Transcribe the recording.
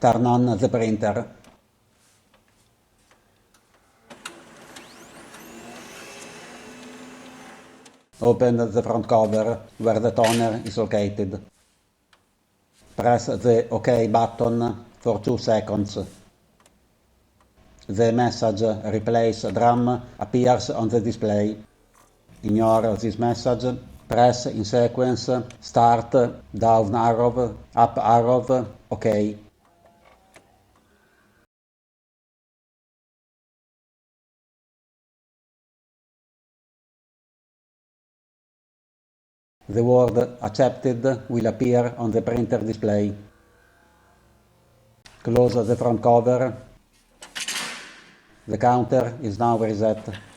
Turn on the printer. Open the front cover where the toner is located. Press the OK button for 2 seconds. The message "Replace drum" appears on the display. Ignore this message. Press in sequence Start, down arrow, up arrow, OK. The word "Accepted" will appear on the printer display. Close the front cover. The counter is now reset.